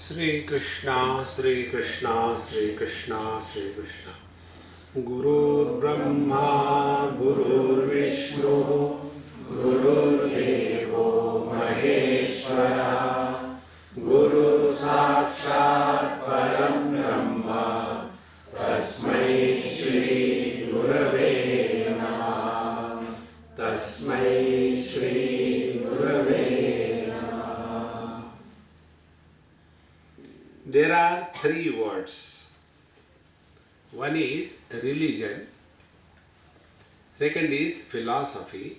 Sri Krishna, Sri Krishna, Sri Krishna, Sri Krishna. Guru Brahma, Guru Vishnu, Guru Devo Maheshwara, Guru Sakshat Param Brahma, Tasmai Shri Gurave Namah, Tasmai Shri Gurave Namah. There are three words. One is religion, second is philosophy,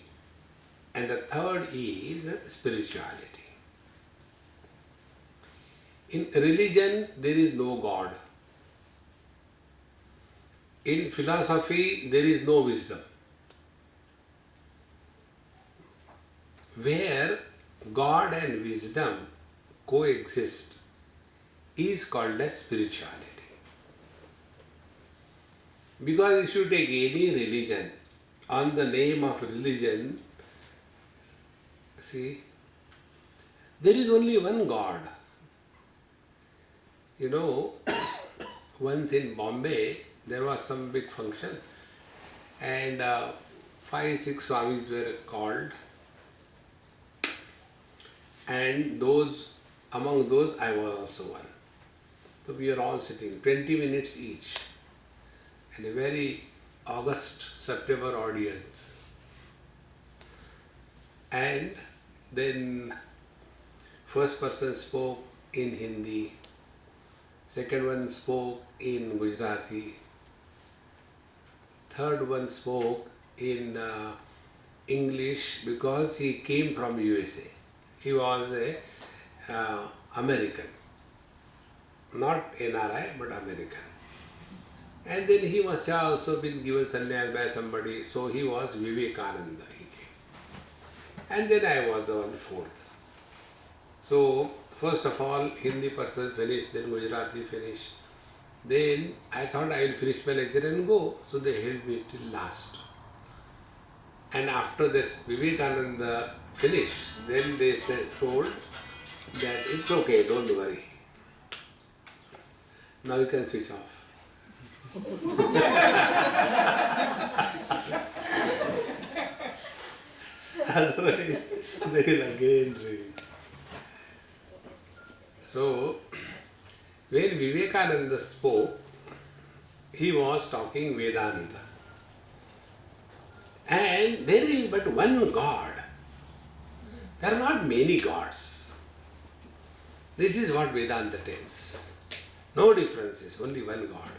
and the third is spirituality. In religion, there is no God. In philosophy, there is no wisdom. Where God and wisdom coexist is called as spirituality. Because if you take any religion, on the name of religion, see, there is only one God. You know, once in Bombay, there was some big function and 5-6 Swamis were called, and among those I was also one. So we are all sitting, 20 minutes each, and a very August, September audience. And then first person spoke in Hindi, second one spoke in Gujarati, third one spoke in English because he came from USA. He was a American, not NRI but American. And then he must have also been given sannyas by somebody, so he was Vivekananda. He came. And then I was the one fourth. So first of all, Hindi person finished, then Gujarati finished. Then I thought I will finish my lecture and go, so they held me till last. And after this Vivekananda finished, then they told that it's okay, don't worry. Now you can switch off. Otherwise, they will again read. So, when Vivekananda spoke, he was talking Vedanta. And there is but one God. There are not many gods. This is what Vedanta tells. No differences, only one God.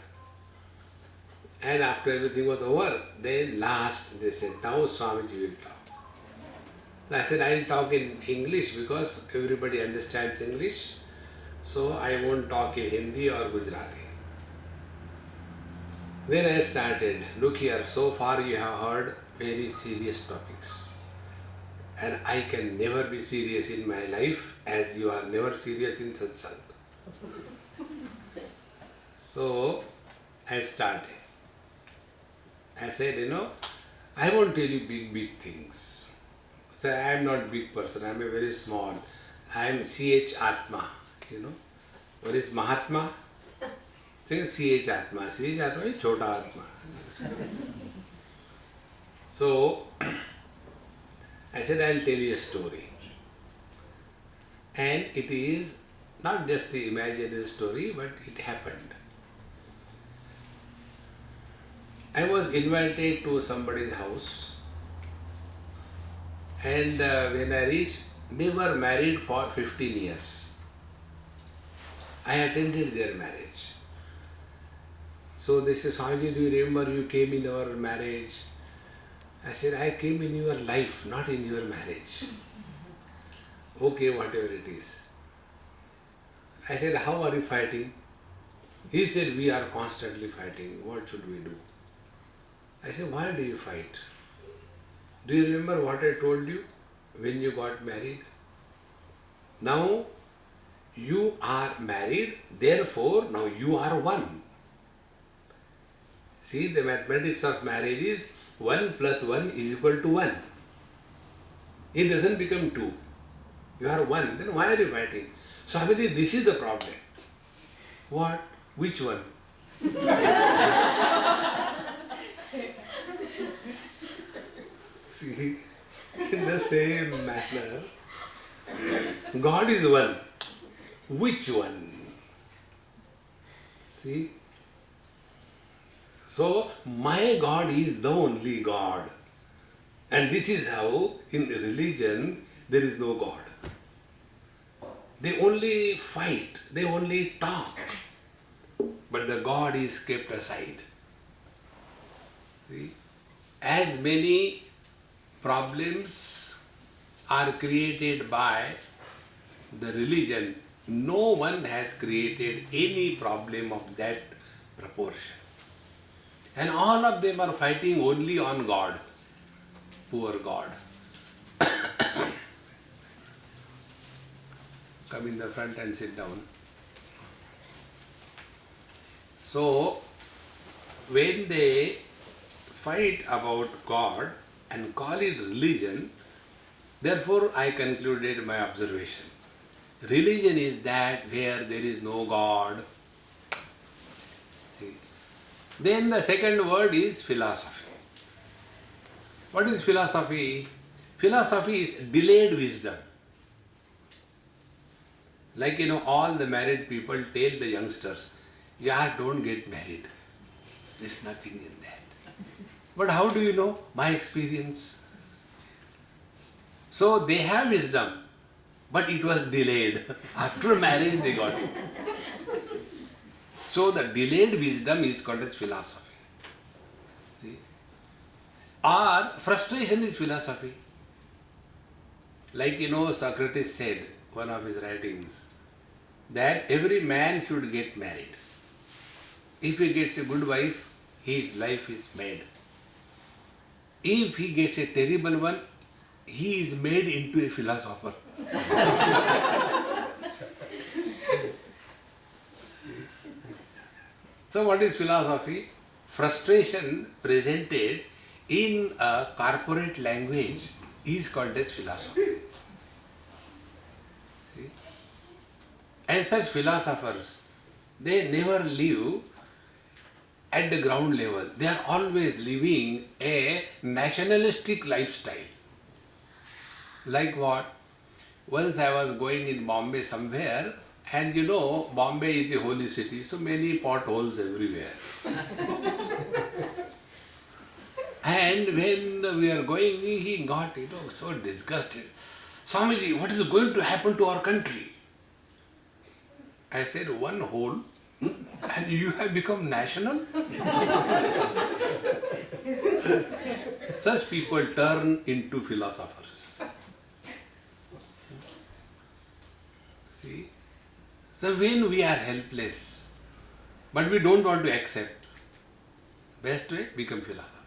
And after everything was over, then last they said, now Swamiji will talk. So I said, I will talk in English because everybody understands English. So I won't talk in Hindi or Gujarati. Then I started, look here, so far you have heard very serious topics. And I can never be serious in my life as you are never serious in satsang. So I started. I said, I won't tell you big things. So I am not big person, I am a very small. I am CH Atma, What is Mahatma? Say CH Atma. CH Atma is Chota Atma. So I said, I will tell you a story. And it is not just the imaginary story, but it happened. I was invited to somebody's house, and when I reached, they were married for 15 years. I attended their marriage. So they said, Swamiji, do you remember you came in our marriage? I said, I came in your life, not in your marriage. Okay, whatever it is. I said, how are you fighting? He said, we are constantly fighting. What should we do? I said, why do you fight? Do you remember what I told you when you got married? Now you are married, therefore now you are one. See, the mathematics of marriage is 1 plus 1 is equal to 1. It doesn't become 2. You are one, then why are you fighting? Swami, this is the problem. What? Which one? See, in the same manner, God is one. Which one? See? So, my God is the only God. And this is how in religion there is no God. They only fight, they only talk, but the God is kept aside. See? As many problems are created by the religion, no one has created any problem of that proportion. And all of them are fighting only on God. Poor God. Come in the front and sit down. So, when they fight about God and call it religion, therefore I concluded my observation. Religion is that where there is no God. See? Then the second word is philosophy. What is philosophy? Philosophy is delayed wisdom. Like, all the married people tell the youngsters, yeah, don't get married. There's nothing in that. But how do you know? My experience. So they have wisdom, but it was delayed. After marriage they got it. So the delayed wisdom is called as philosophy. See? Or frustration is philosophy. Like, Socrates said, one of his writings, that every man should get married. If he gets a good wife, his life is made. If he gets a terrible one, he is made into a philosopher. So what is philosophy? Frustration presented in a corporate language is called as philosophy. See? And such philosophers, they never live at the ground level. They are always living a nationalistic lifestyle. Like what? Once I was going in Bombay somewhere, and Bombay is a holy city, so many potholes everywhere. And when we are going, he got, so disgusted. Swamiji, what is going to happen to our country? I said, one hole, and you have become national? Such people turn into philosophers. See? So when we are helpless, but we don't want to accept, best way, become philosopher.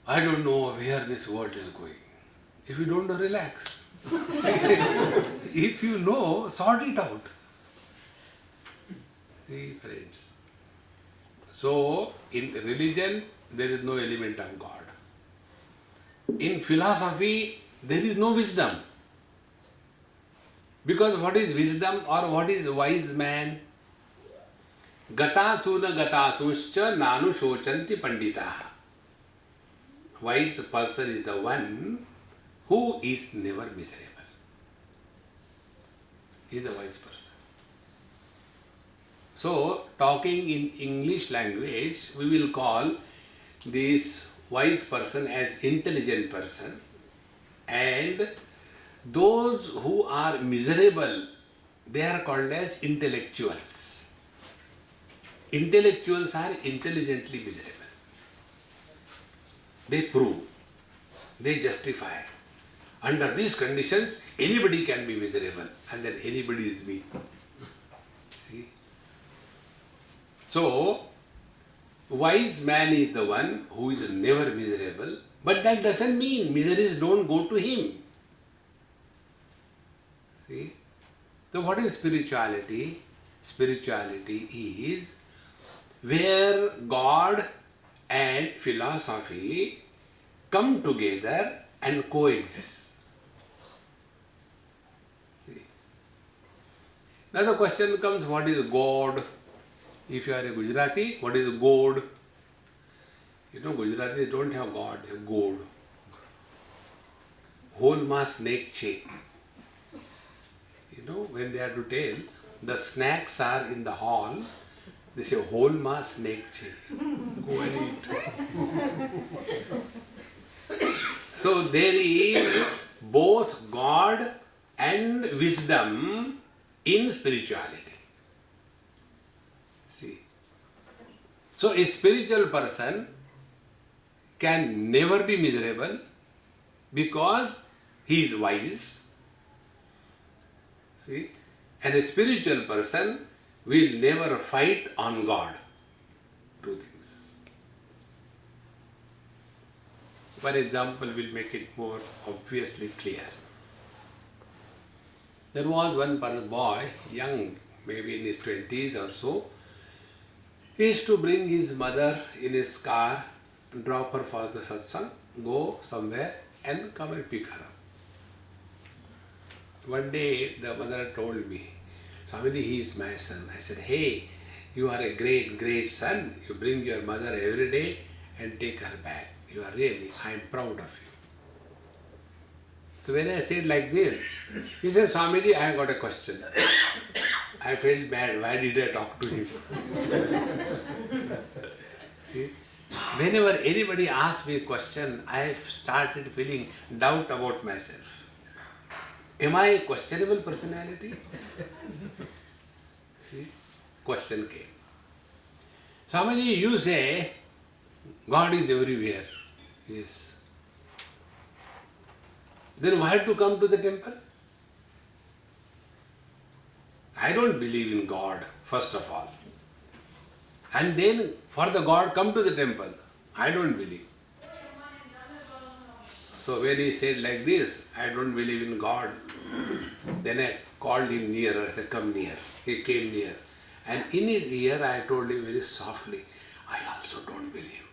I don't know where this world is going. If you don't know, relax. If you know, sort it out. See, friends. So, in religion, there is no element of God. In philosophy, there is no wisdom. Because what is wisdom or what is wise man? Gatasuna gatasuscha nanu shochanti panditaha. Wise person is the one who is never miserable. He is a wise person. So, talking in English language, we will call this wise person as intelligent person, and those who are miserable, they are called as intellectuals. Intellectuals are intelligently miserable. They prove, they justify. Under these conditions, anybody can be miserable, and then anybody is me. See? So, wise man is the one who is never miserable, but that doesn't mean miseries don't go to him. See? So, what is spirituality? Spirituality is where God and philosophy come together and coexist. See? Now the question comes, what is God? If you are a Gujarati, what is God? You know, Gujaratis don't have God, they have God. Whole mass neck che. You know, when they have to tell, the snacks are in the hall, they say whole mass neck che. Go and eat. So there is both God and wisdom in spirituality. See. So a spiritual person can never be miserable because he is wise. See? And a spiritual person will never fight on God. Two things. For example, we'll make it more obviously clear. There was one boy, young, maybe in his 20s or so. He used to bring his mother in his car, drop her for the satsang, go somewhere and come and pick her up. One day the mother told me, Swamiji, he is my son. I said, hey, you are a great, great son. You bring your mother every day and take her back. You are really, I am proud of you. So when I said like this, he said, Swamiji, I have got a question. I felt bad. Why did I talk to him? See? Whenever anybody asks me a question, I started feeling doubt about myself. Am I a questionable personality? See? Question came. Swamiji, you say God is everywhere. Yes. Then why to come to the temple? I don't believe in God, first of all. And then for the God, come to the temple. I don't believe. So when he said like this, I don't believe in God, then I called him nearer. I said, come near. He came near. And in his ear, I told him very softly, I also don't believe.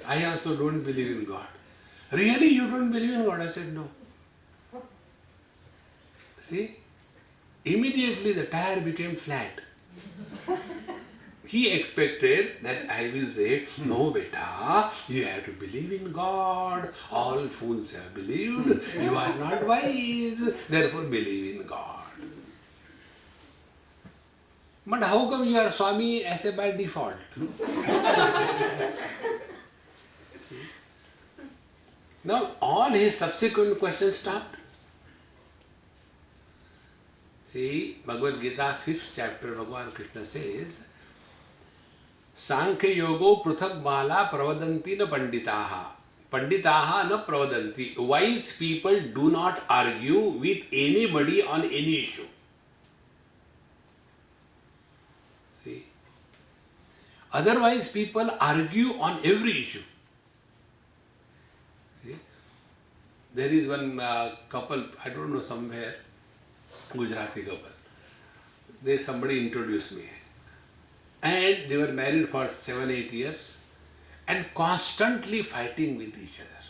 I also don't believe in God. Really, you don't believe in God? I said, no. See, immediately the tire became flat. He expected that I will say, no beta, you have to believe in God. All fools have believed. You are not wise, therefore believe in God. But how come you are Swami as a by default? Now all his subsequent questions stopped. See, Bhagavad Gita, 5th chapter, Bhagavan Krishna says, Sankhya yogo pruthak bala pravadanti na panditaha. Panditaha na pravadanti. Wise people do not argue with anybody on any issue. See? Otherwise, people argue on every issue. See? There is one couple, I don't know, somewhere, Gujarati couple. Somebody introduced me. And they were married for 7-8 years and constantly fighting with each other.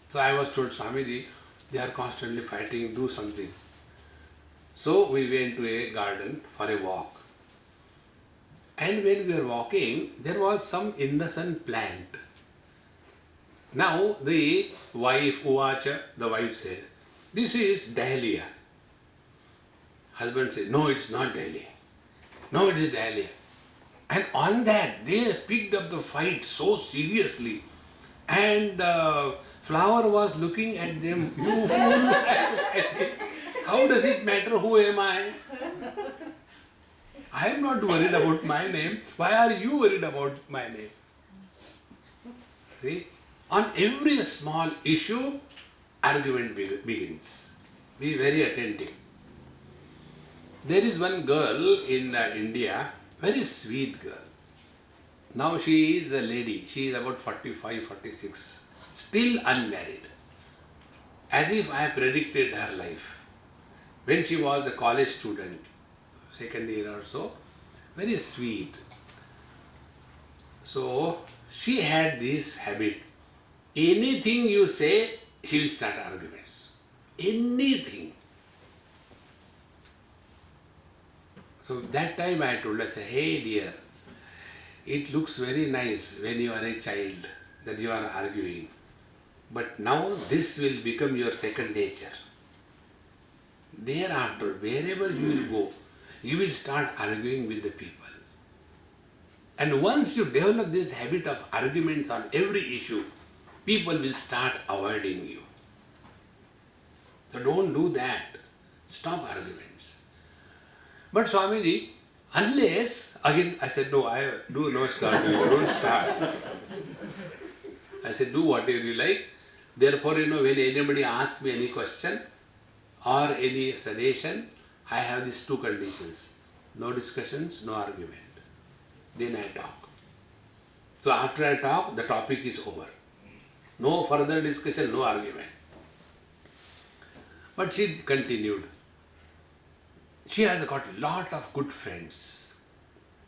So I was told, Swamiji, they are constantly fighting, do something. So we went to a garden for a walk. And when we were walking, there was some innocent plant. Now the wife, Uvacha, the wife said, this is dahlia. Husband said, no, it's not dahlia. No, it is dahlia. And on that, they picked up the fight so seriously. And flower was looking at them, you fool. How does it matter who am I? I am not worried about my name. Why are you worried about my name? See? On every small issue, argument begins. Be very attentive. There is one girl in India, very sweet girl. Now she is a lady. She is about 45, 46. Still unmarried. As if I predicted her life. When she was a college student, second year or so, very sweet. So she had this habit. Anything you say, she will start arguments. anything. So that time I told her, hey dear, it looks very nice when you are a child that you are arguing. But now this will become your second nature. Thereafter, wherever you will go, you will start arguing with the people. And once you develop this habit of arguments on every issue, people will start avoiding you. So don't do that. Stop arguments. But Swamiji, unless, again I said, no, I do not start. You don't start. I said, do whatever you like. Therefore, when anybody asks me any question or any suggestion, I have these two conditions. No discussions, no argument. Then I talk. So after I talk, the topic is over. No further discussion, no argument. But she continued. She has got a lot of good friends.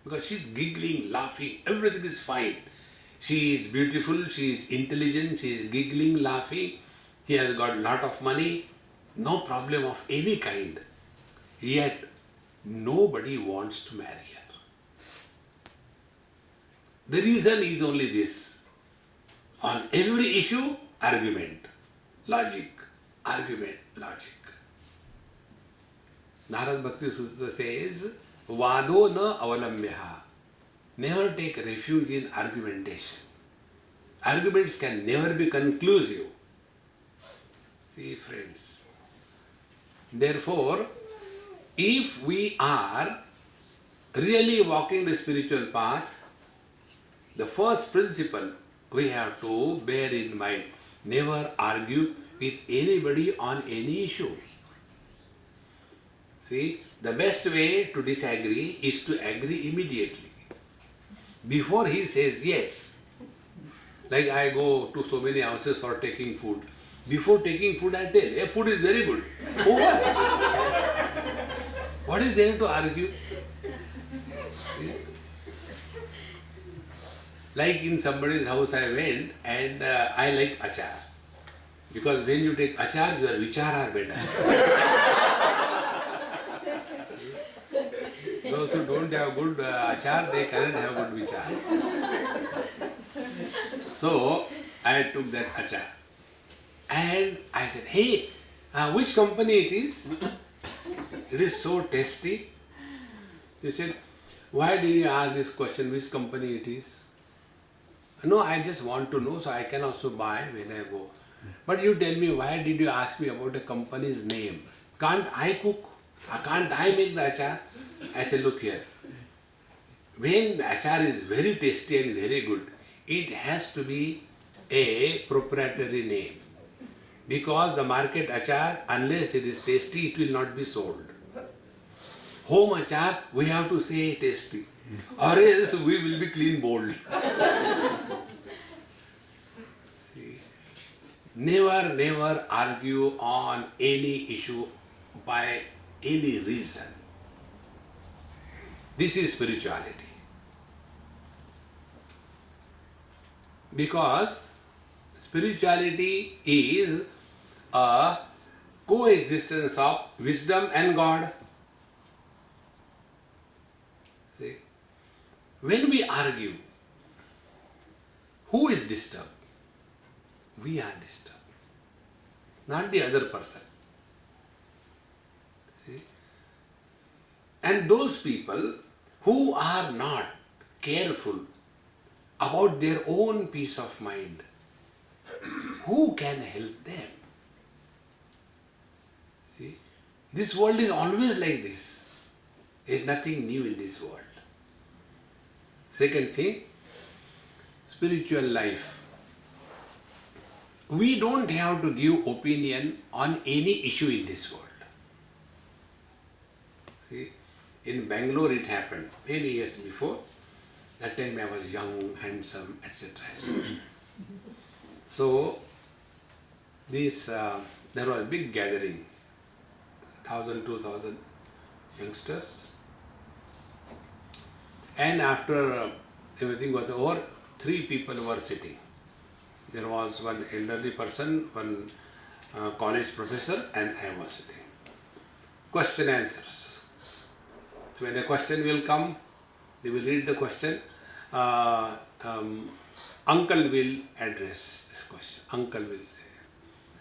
Because she is giggling, laughing, everything is fine. She is beautiful, she is intelligent, she is giggling, laughing. She has got a lot of money, no problem of any kind. Yet, nobody wants to marry her. The reason is only this. On every issue, argument, logic, argument, logic. Narad Bhakti Sutra says, Vado na avalamyaha. Never take refuge in argumentation. Arguments can never be conclusive. See, friends. Therefore, if we are really walking the spiritual path, the first principle we have to bear in mind, never argue with anybody on any issue. See, the best way to disagree is to agree immediately. Before he says yes. Like I go to so many houses for taking food. Before taking food, I tell, hey, food is very good. Over. What is there to argue? See? Like in somebody's house I went and I like achar. Because when you take achar, your vichar are better. Those who don't have good achar, they cannot have good vichar. So, I took that achar. And I said, hey, which company it is? It is so tasty. He said, why did you ask this question, which company it is? No, I just want to know, so I can also buy when I go. But you tell me, why did you ask me about a company's name? Can't I cook? Can't I make the achar? I said, look here. When the achar is very tasty and very good, it has to be a proprietary name. Because the market achar, unless it is tasty, it will not be sold. Home achar, we have to say tasty. Or else we will be clean bold. See? Never argue on any issue by any reason. This is spirituality. Because spirituality is a coexistence of wisdom and God. See? When we argue, who is disturbed? We are disturbed, not the other person. See? And those people who are not careful about their own peace of mind, who can help them? See? This world is always like this. There is nothing new in this world. Second thing, spiritual life. We don't have to give opinion on any issue in this world. See, in Bangalore it happened many years before. That time I was young, handsome, etc. So, there was a big gathering, 1,000, 2,000 youngsters. And after everything was over, 3 people were sitting. There was one elderly person, one college professor and I was sitting. Question answers. So when a question will come, they will read the question. Uncle will address this question. Uncle will say.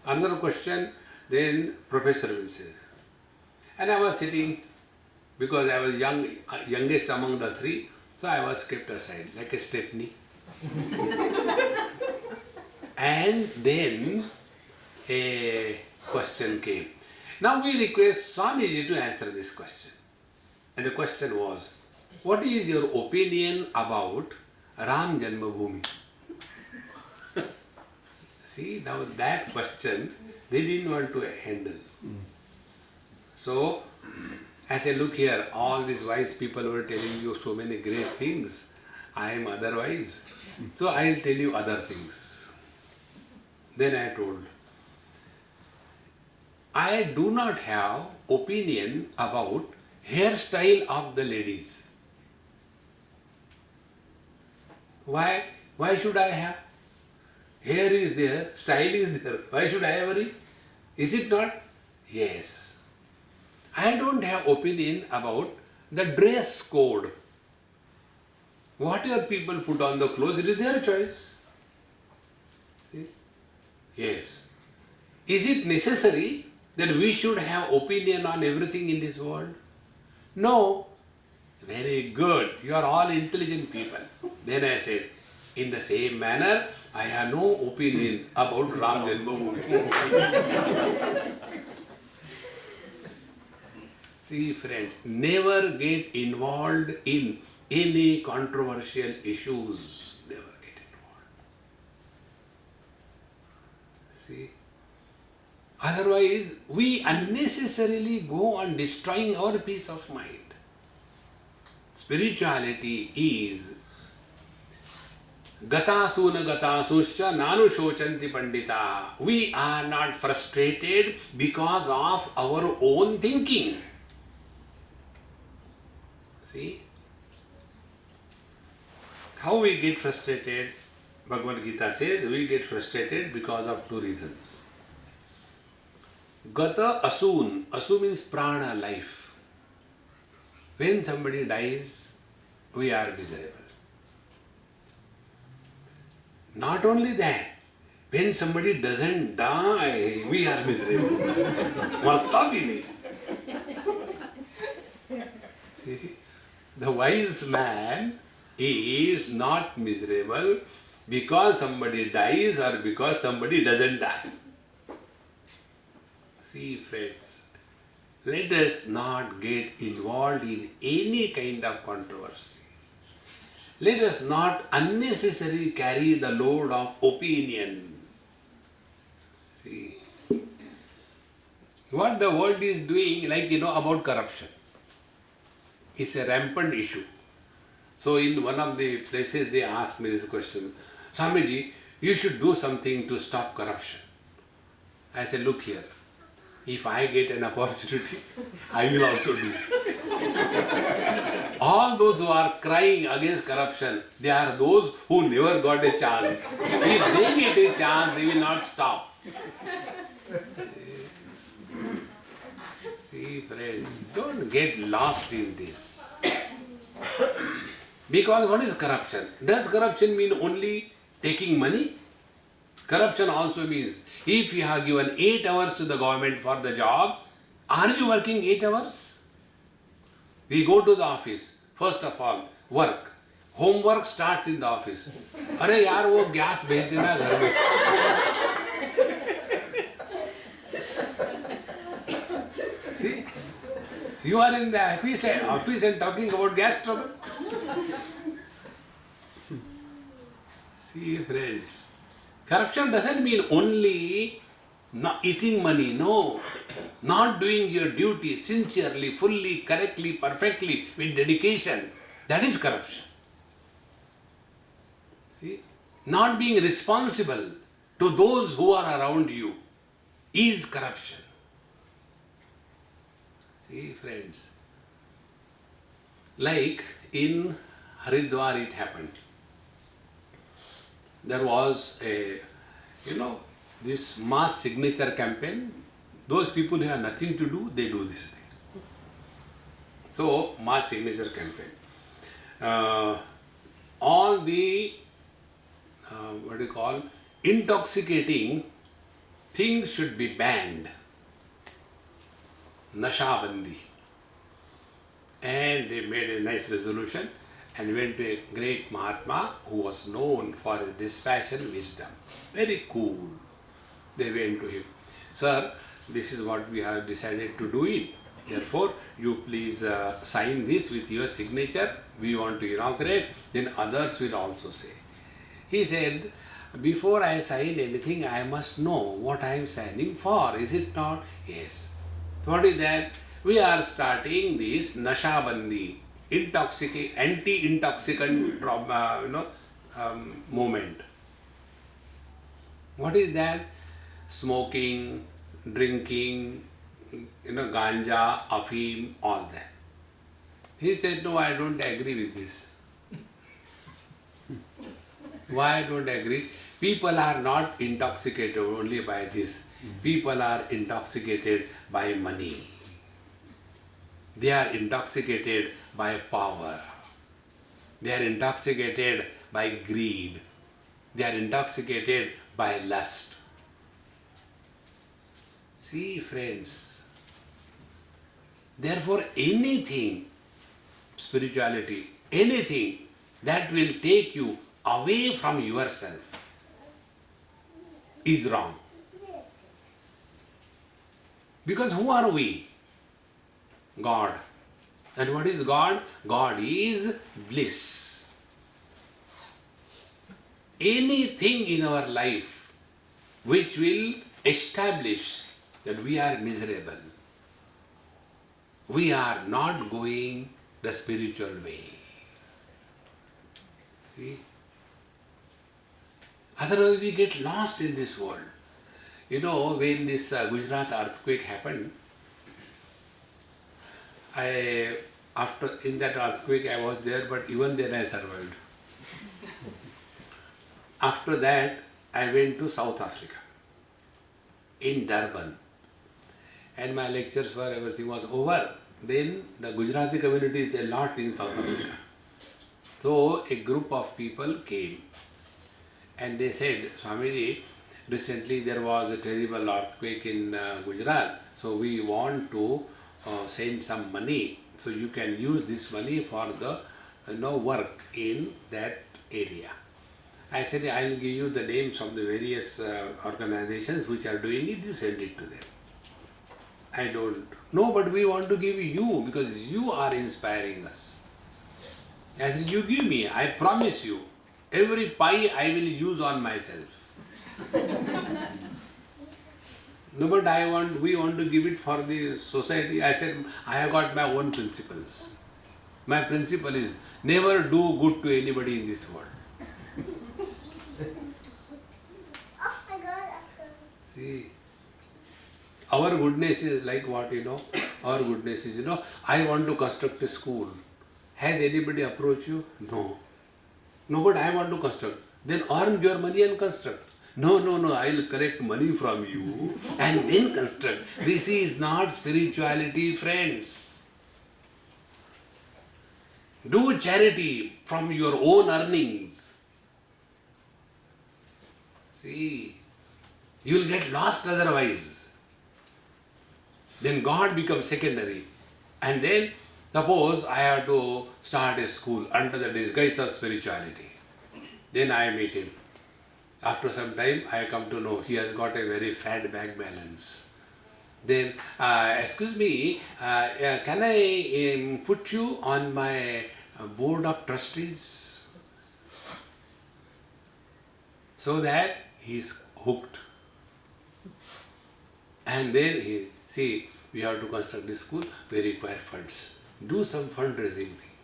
Another question, then professor will say. And I was sitting because I was youngest among the three, so I was kept aside like a stepney. And then a question came. Now we request Swami to answer this question. And the question was, what is your opinion about Ram Janmabhoomi? See, now that question they didn't want to handle. So, I said, look here, all these wise people were telling you so many great things. I am otherwise. So, I will tell you other things. Then I told, I do not have opinion about hairstyle of the ladies. Why should I have? Hair is there, style is there. Why should I worry? Is it not? Yes. I don't have opinion about the dress code. Whatever people put on the clothes, it is their choice. Yes. Is it necessary that we should have opinion on everything in this world? No. Very good. You are all intelligent people. Then I said, in the same manner, I have no opinion about Ram Janmabhoomi. See friends, never get involved in any controversial issues. Never get involved. See? Otherwise, we unnecessarily go on destroying our peace of mind. Spirituality is Gatasuna gatasuscha nanu shochanti pandita. We are not frustrated because of our own thinking. See? How we get frustrated? Bhagavad Gita says we get frustrated because of two reasons. Gata asun. Asu means prana, life. When somebody dies, we are miserable. Not only that, when somebody doesn't die, we are miserable. The wise man is not miserable because somebody dies or because somebody doesn't die. See friends, let us not get involved in any kind of controversy. Let us not unnecessarily carry the load of opinion. See, what the world is doing, like about corruption. It's a rampant issue. So in one of the places they asked me this question, Swamiji, you should do something to stop corruption. I said, look here, if I get an opportunity, I will also do. All those who are crying against corruption, they are those who never got a chance. If they get a chance, they will not stop. See friends, don't get lost in this. Because what is corruption? Does corruption mean only taking money? Corruption also means, if you have given 8 hours to the government for the job, are you working 8 hours? We go to the office. First of all, work. Homework starts in the office. अरे यार वो gas भेज देना घर में. See, you are in the office and talking about gas trouble. See friends, corruption doesn't mean only not eating money, no. Not doing your duty sincerely, fully, correctly, perfectly, with dedication. That is corruption. See? Not being responsible to those who are around you is corruption. See friends, like in Haridwar it happened. There was a, this mass signature campaign, those people who have nothing to do, they do this thing. So, mass signature campaign. All the, what do you call, intoxicating things should be banned. Nasha Bandi. And they made a nice resolution and went to a great Mahatma who was known for his dispassion wisdom. Very cool. They went to him. Sir, this is what we have decided to do it. Therefore, you please sign this with your signature. We want to inaugurate. Then others will also say. He said, before I sign anything, I must know what I am signing for. Is it not? Yes. What is that? We are starting this Nasha Bandi, anti-intoxicant movement. What is that? Smoking, drinking, ganja, afim, all that. He said, no, I don't agree with this. Why I don't agree? People are not intoxicated only by this. People are intoxicated by money. They are intoxicated by power. They are intoxicated by greed. They are intoxicated by lust. See, friends, therefore anything, spirituality, anything that will take you away from yourself is wrong. Because who are we? God. And what is God? God is bliss. Anything in our life which will establish that we are miserable, we are not going the spiritual way. See? Otherwise we get lost in this world. When this Gujarat earthquake happened, in that earthquake I was there, but even then I survived. After that, I went to South Africa, in Durban, and my lectures were, everything was over. Then the Gujarati community is a lot in South Africa. So a group of people came and they said, Swamiji, recently there was a terrible earthquake in Gujarat, so we want to send some money, so you can use this money for the work in that area. I said, I will give you the names of the various organizations which are doing it, you send it to them. I don't. No, but we want to give you because you are inspiring us. I said, you give me, I promise you, every pie I will use on myself. No, but we want to give it for the society. I said, I have got my own principles. My principle is never do good to anybody in this world. See, our goodness is like what, our goodness is, I want to construct a school. Has anybody approached you? No. No, but I want to construct. Then earn your money and construct. No, I will collect money from you and then construct. This is not spirituality, friends. Do charity from your own earnings. See, you will get lost otherwise. Then God becomes secondary. And then, suppose I have to start a school under the disguise of spirituality. Then I meet him. After some time, I come to know he has got a very fat bank balance. Then, excuse me, can I put you on my board of trustees? So that he is hooked. And then we have to construct this school, we require funds. Do some fundraising thing.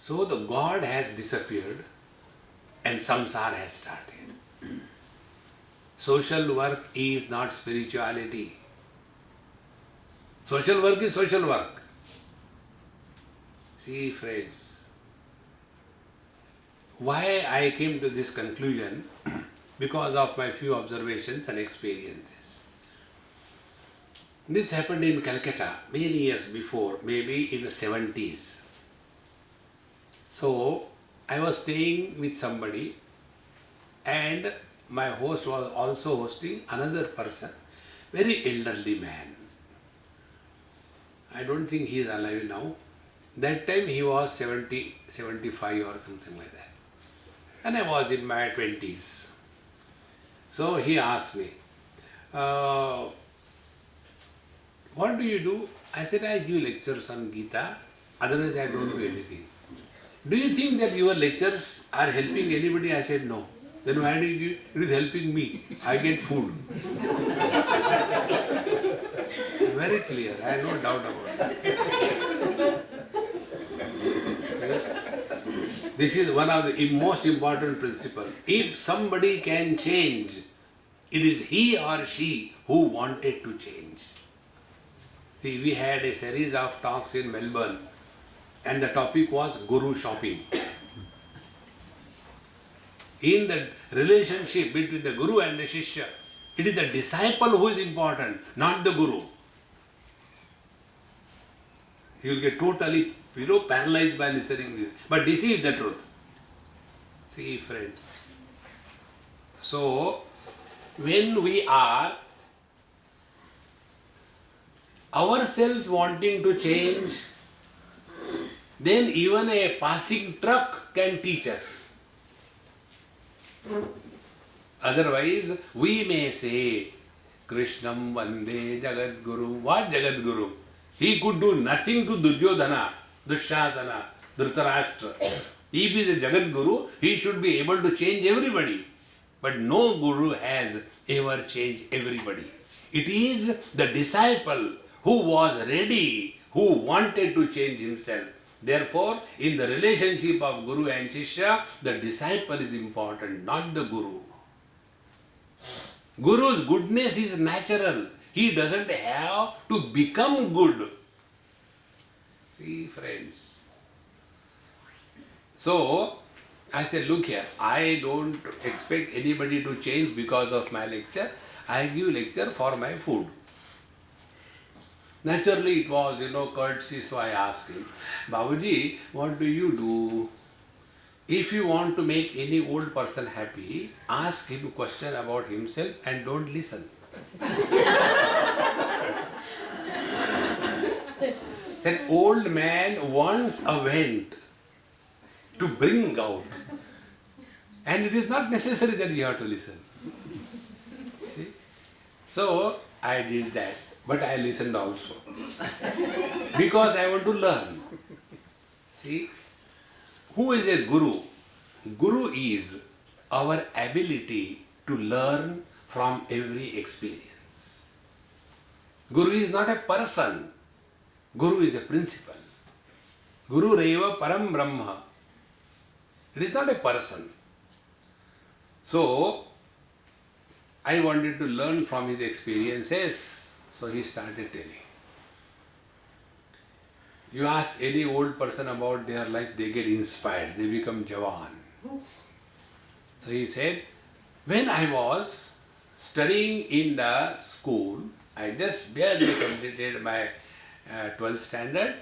So the God has disappeared and samsara has started. Social work is not spirituality. Social work is social work. See, friends, why I came to this conclusion? because of my few observations and experiences. This happened in Calcutta many years before, maybe in the 70s. So I was staying with somebody and my host was also hosting another person, very elderly man. I don't think he is alive now. That time he was 70, 75 or something like that. And I was in my 20s. So he asked me, what do you do? I said, I give lectures on Gita, otherwise I don't do anything. Do you think that your lectures are helping anybody? I said, no. Then why do you give? It is helping me. I get food. Very clear. I have no doubt about it. This is one of the most important principles. If somebody can change, it is he or she who wanted to change. See, we had a series of talks in Melbourne and the topic was Guru shopping. In the relationship between the Guru and the Shishya, it is the disciple who is important, not the Guru. He will get totally, paralyzed by listening this. But this is the truth. See, friends. So, when we are ourselves wanting to change, then even a passing truck can teach us. Otherwise, we may say, Krishnam Vande Jagat Guru. What Jagat Guru? He could do nothing to Duryodhana, Dushasana, Dhritarashtra. If he is a Jagat Guru, he should be able to change everybody. But no Guru has ever changed everybody. It is the disciple who was ready, who wanted to change himself. Therefore, in the relationship of Guru and Shishya, the disciple is important, not the Guru. Guru's goodness is natural. He doesn't have to become good. See, friends. So, I said, look here, I don't expect anybody to change because of my lecture. I give lecture for my food. Naturally, it was, courtesy, so I asked him, Babuji, what do you do? If you want to make any old person happy, ask him a question about himself and don't listen. That old man wants a vent to bring out. And it is not necessary that you have to listen. See? So, I did that. But I listened also. Because I want to learn. See? Who is a Guru? Guru is our ability to learn from every experience. Guru is not a person. Guru is a principle. Guru Reva Param Brahma. It is not a person. So, I wanted to learn from his experiences. So he started telling. You ask any old person about their life, they get inspired, they become Jawan. So he said, when I was studying in the school, I just barely completed my 12th standard,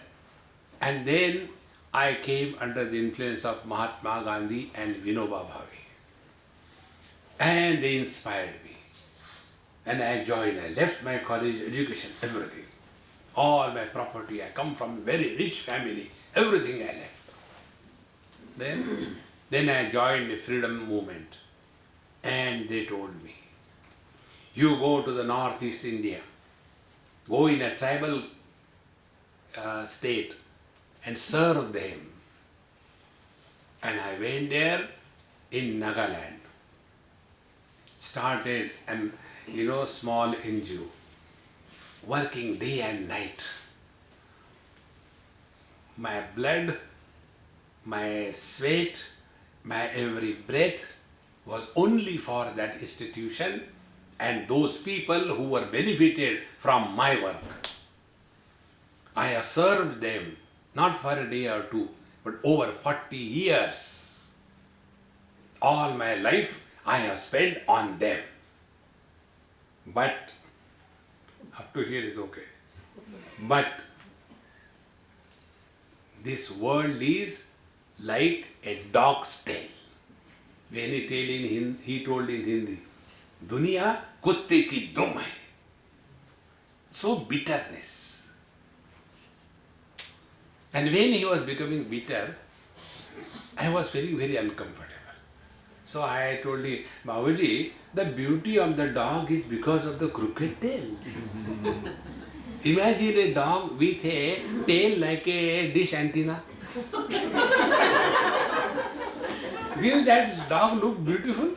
and then I came under the influence of Mahatma Gandhi and Vinoba Bhave. And they inspired me. And I joined, I left my college education, everything. All my property, I come from a very rich family, everything I left. Then I joined the freedom movement. And they told me, you go to the northeast India, go in a tribal state and serve them. And I went there in Nagaland. Started and small NGO, working day and night. My blood, my sweat, my every breath was only for that institution and those people who were benefited from my work. I have served them, not for a day or two, but over 40 years. All my life, I have spent on them. But, up to here is okay. But, this world is like a dog's tail. When he told in Hindi, Dunia kutte ki dum hai. So bitterness. And when he was becoming bitter, I was feeling very uncomfortable. So I told him, Babaji, the beauty of the dog is because of the crooked tail. Imagine a dog with a tail like a dish antenna. Will that dog look beautiful?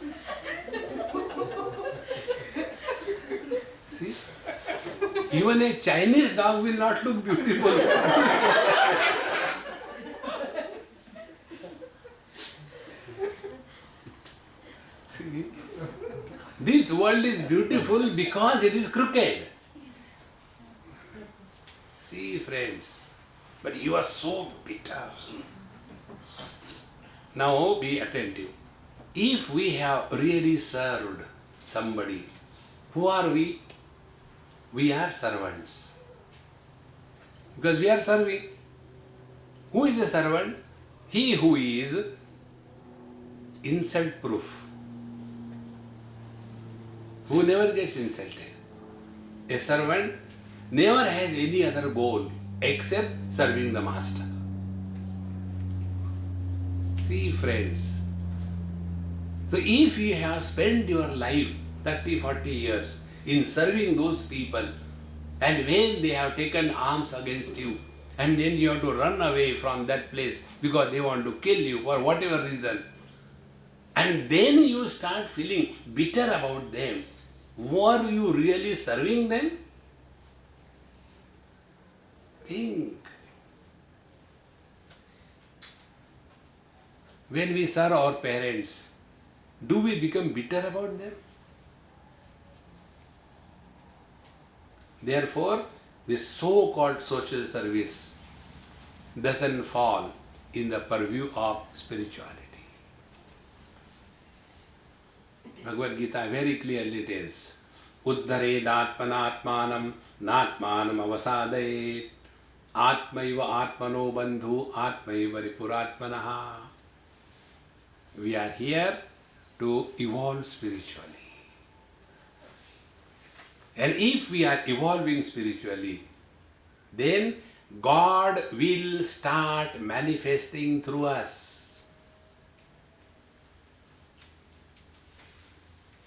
See? Even a Chinese dog will not look beautiful. See? This world is beautiful because it is crooked. See, friends, but you are so bitter. Now be attentive. If we have really served somebody, who are we? We are servants. Because we are serving. Who is a servant? He who is insult proof. Who never gets insulted. A servant never has any other goal except serving the master. See, friends, so if you have spent your life 30, 40 years in serving those people, and when they have taken arms against you, and then you have to run away from that place because they want to kill you for whatever reason, and then you start feeling bitter about them, were you really serving them? Think. When we serve our parents, do we become bitter about them? Therefore, this so-called social service doesn't fall in the purview of spirituality. Bhagavad Gita very clearly tells, Uddharedatmanatmanam natmanam avasadayet atmaiva atmano bandhu atmaiva ripuratmanaha. We are here to evolve spiritually. And if we are evolving spiritually, then God will start manifesting through us.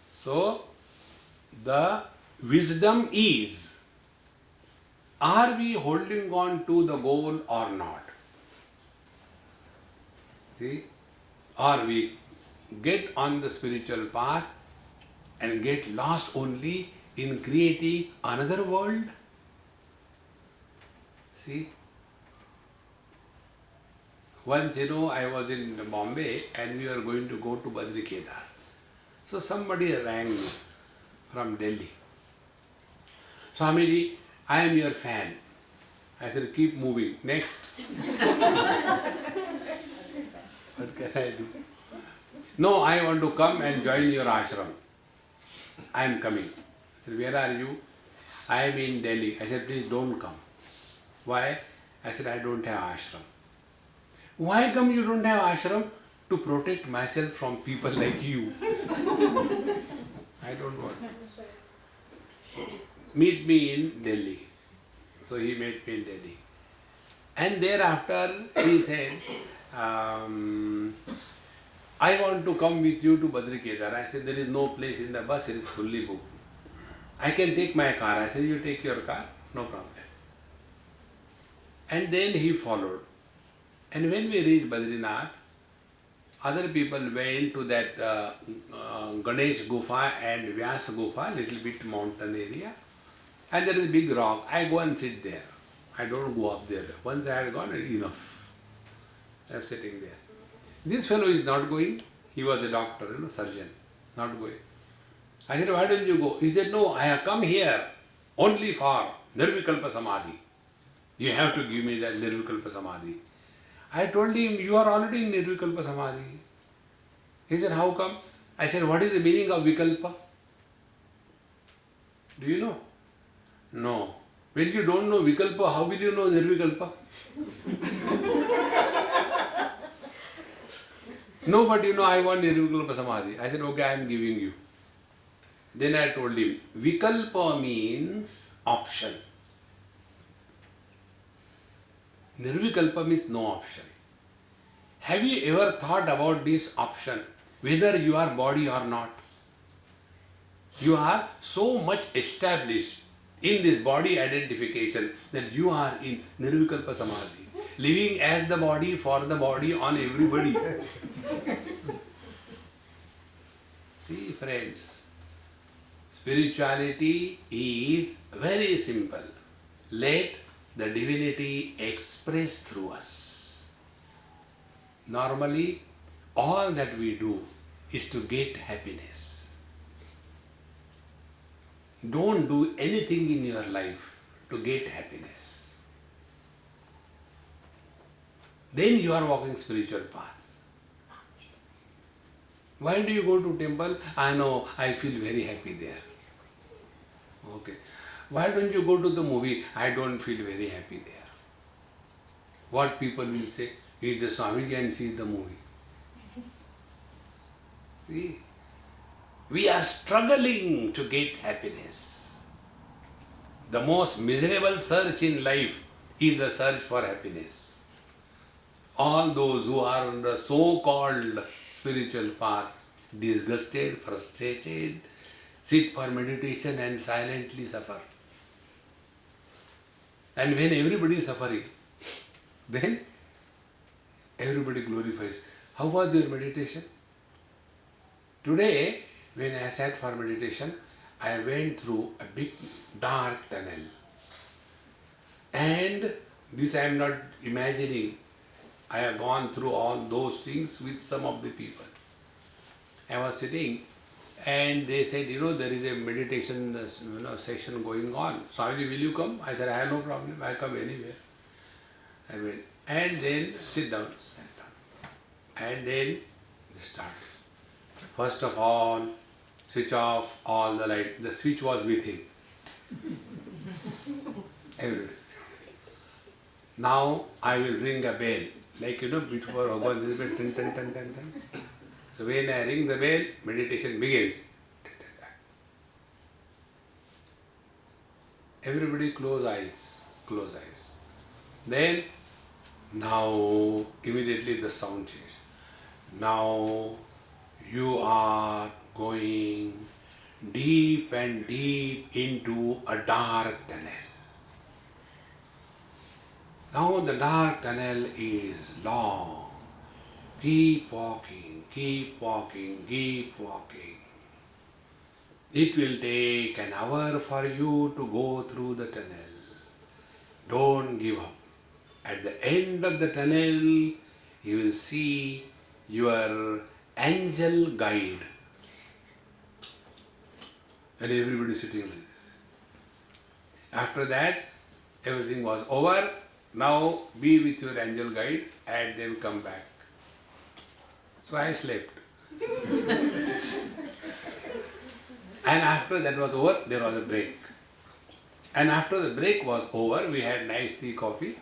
So, the wisdom is, are we holding on to the goal or not? See? Or we get on the spiritual path and get lost only in creating another world? See? Once, I was in Bombay and we were going to go to Badri Kedar. So somebody rang me from Delhi. Swamiji, I am your fan. I said, keep moving. Next. What can I do? No, I want to come and join your ashram. I am coming. I said, where are you? I am in Delhi. I said, please don't come. Why? I said, I don't have ashram. Why come you don't have ashram? To protect myself from people like you. I don't want. Meet me in Delhi. So he met me in Delhi. And thereafter he said, I want to come with you to Badri Kedar. I said, there is no place in the bus, it is fully booked. I can take my car. I said, you take your car, no problem. And then he followed. And when we reached Badrinath, other people went to that Ganesh Gufa and Vyas Gufa, little bit mountain area. And there is a big rock. I go and sit there. I don't go up there. Once I had gone, enough. I was sitting there. This fellow is not going. He was a doctor, surgeon, not going. I said, why don't you go? He said, no, I have come here only for Nirvikalpa Samadhi. You have to give me that Nirvikalpa Samadhi. I told him, you are already in Nirvikalpa Samadhi. He said, how come? I said, what is the meaning of Vikalpa? Do you know? No. When you don't know Vikalpa, how will you know Nirvikalpa? No, but I want Nirvikalpa Samadhi. I said, okay, I am giving you. Then I told him, Vikalpa means option. Nirvikalpa means no option. Have you ever thought about this option, whether you are body or not? You are so much established in this body identification that you are in Nirvikalpa Samadhi, living as the body, for the body, on everybody. See, friends, spirituality is very simple. Let the divinity express through us. Normally, all that we do is to get happiness. Don't do anything in your life to get happiness. Then you are walking spiritual path. Why do you go to temple? I know, I feel very happy there. Okay. Why don't you go to the movie? I don't feel very happy there. What people will say? He is the Swami and see the movie. See? We are struggling to get happiness. The most miserable search in life is the search for happiness. All those who are on the so-called spiritual path, disgusted, frustrated, sit for meditation and silently suffer. And when everybody is suffering, then everybody glorifies. How was your meditation? Today, when I sat for meditation, I went through a big dark tunnel. And this I am not imagining. I have gone through all those things with some of the people. I was sitting and they said, there is a meditation session going on. Swami, will you come? I said, I have no problem. I come anywhere. I went. And then sit down. And then start. First of all, switch off all the light. The switch was with him. Everywhere. Now I will ring a bell. Like before Bhagwan, this bell, tin, tin, tin, tin, tin. So when I ring the bell, meditation begins. Everybody close eyes. Close eyes. Then, now immediately the sound changes. Now you are going deep and deep into a dark tunnel. Now the dark tunnel is long. Keep walking, keep walking, keep walking. It will take an hour for you to go through the tunnel. Don't give up. At the end of the tunnel, you will see your angel guide. And everybody is sitting like this. After that, everything was over. Now be with your angel guide and then come back. So I slept. And after that was over, there was a break. And after the break was over, we had nice tea, coffee.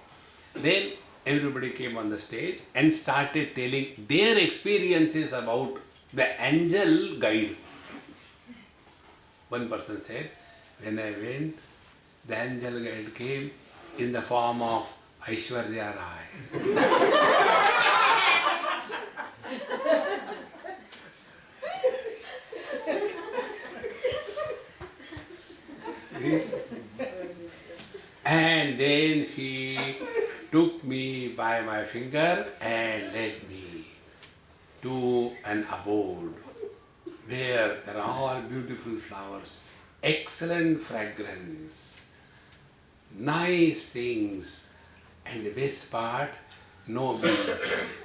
Then everybody came on the stage and started telling their experiences about the angel guide. One person said, when I went, the angel guide came in the form of Aishwarya Rai. And then she took me by my finger and led me to an abode where there are all beautiful flowers, excellent fragrance, nice things, and the best part, no bills.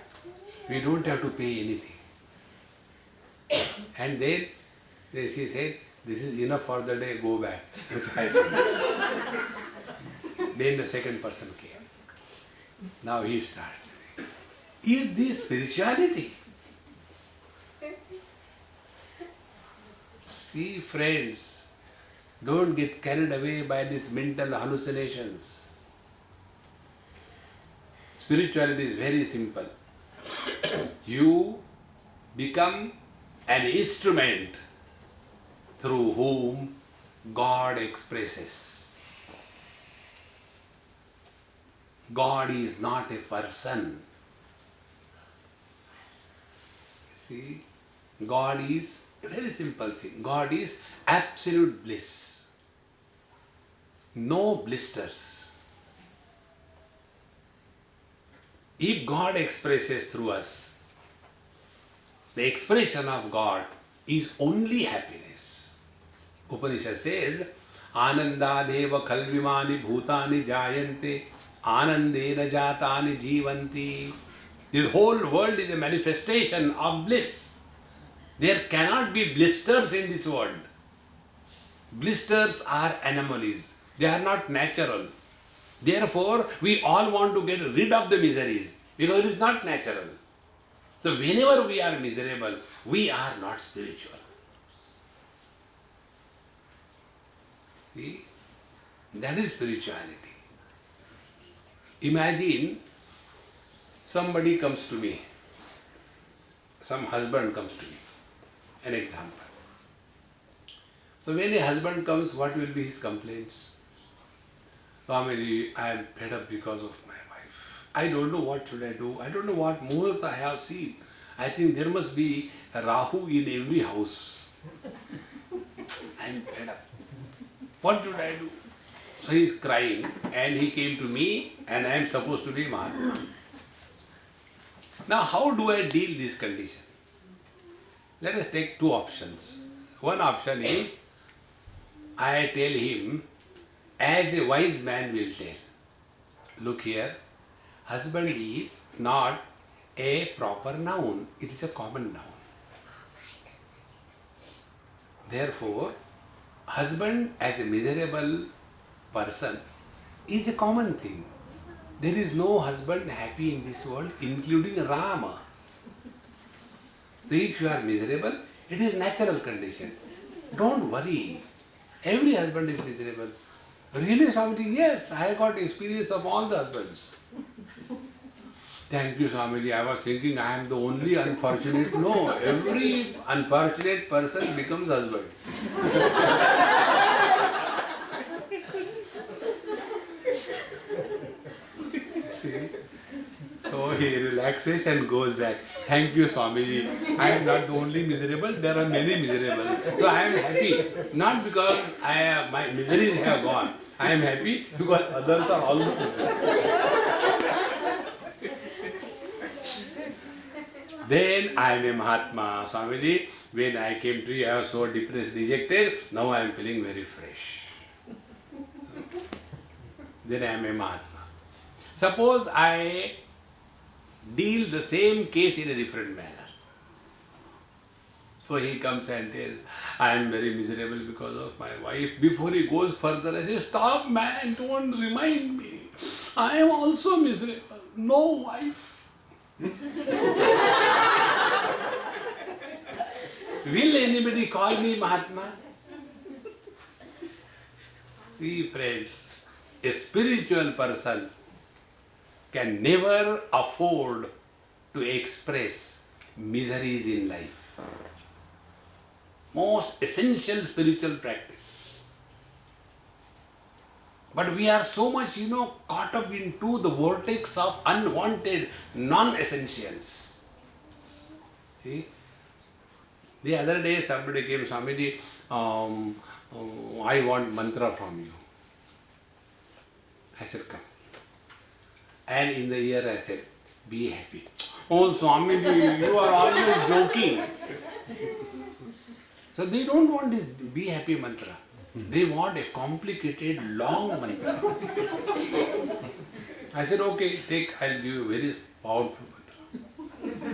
We don't have to pay anything. And then she said, this is enough for the day, go back. Then the second person came. Now he started. Is this spirituality? See, friends, don't get carried away by these mental hallucinations. Spirituality is very simple. You become an instrument through whom God expresses. God is not a person. See, God is a very simple thing. God is absolute bliss. No blisters. If God expresses through us, the expression of God is only happiness. Upanishad says, Anandadeva khalvimani bhutani jayante anandena jatani jivanti. This whole world is a manifestation of bliss. There cannot be blisters in this world. Blisters are anomalies. They are not natural. Therefore, we all want to get rid of the miseries because it is not natural. So whenever we are miserable, we are not spiritual. See? That is spirituality. Imagine somebody comes to me, some husband comes to me, an example. So when a husband comes, what will be his complaints? Swami, I am fed up because of my wife. I don't know what should I do. I don't know what muhurt I have seen. I think there must be a Rahu in every house. I am fed up. What should I do? So he is crying and he came to me and I am supposed to be Mahatma. Now how do I deal this condition? Let us take two options. One option is I tell him as a wise man will tell. Look here, husband is not a proper noun, it is a common noun. Therefore, husband as a miserable person is a common thing. There is no husband happy in this world, including Rama. So if you are miserable, it is natural condition. Don't worry. Every husband is miserable. Really, Swamiji? Yes, I got experience of all the husbands. Thank you, Swamiji. I was thinking I am the only unfortunate. No, every unfortunate person becomes husband. See? So he relaxes and goes back. Thank you, Swamiji. I am not the only miserable. There are many miserable. So I am happy. Not because my miseries have gone. I am happy because others are also miserable. Then I am a Mahatma. Swamiji, when I came to you, I was so depressed, dejected. Now I am feeling very fresh. Then I am a Mahatma. Suppose I deal the same case in a different manner. So he comes and tells, I am very miserable because of my wife. Before he goes further, I say, stop man, don't remind me. I am also miserable. No wife. Will anybody call me Mahatma? See, friends, a spiritual person can never afford to express miseries in life. Most essential spiritual practice. But we are so much, caught up into the vortex of unwanted, non-essentials. See? The other day somebody came, Swamiji, I want mantra from you. I said, come. And in the ear I said, be happy. Oh Swamiji, you are always joking. So they don't want this be happy mantra. They want a complicated, long mantra. I said, okay, I'll give you a very powerful mantra.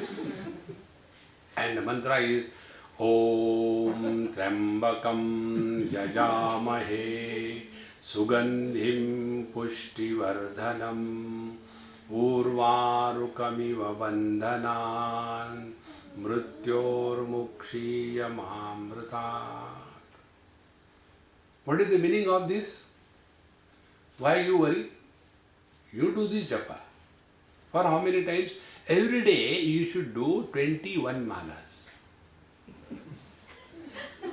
And the mantra is, Om Trambakam Yajamahe Sugandhim Pushtivardhanam Urvarukamiva Bandhanan Mrityormukshiyamamritat. What is the meaning of this? Why you worry? You do this japa. For how many times? Every day you should do 21 malas.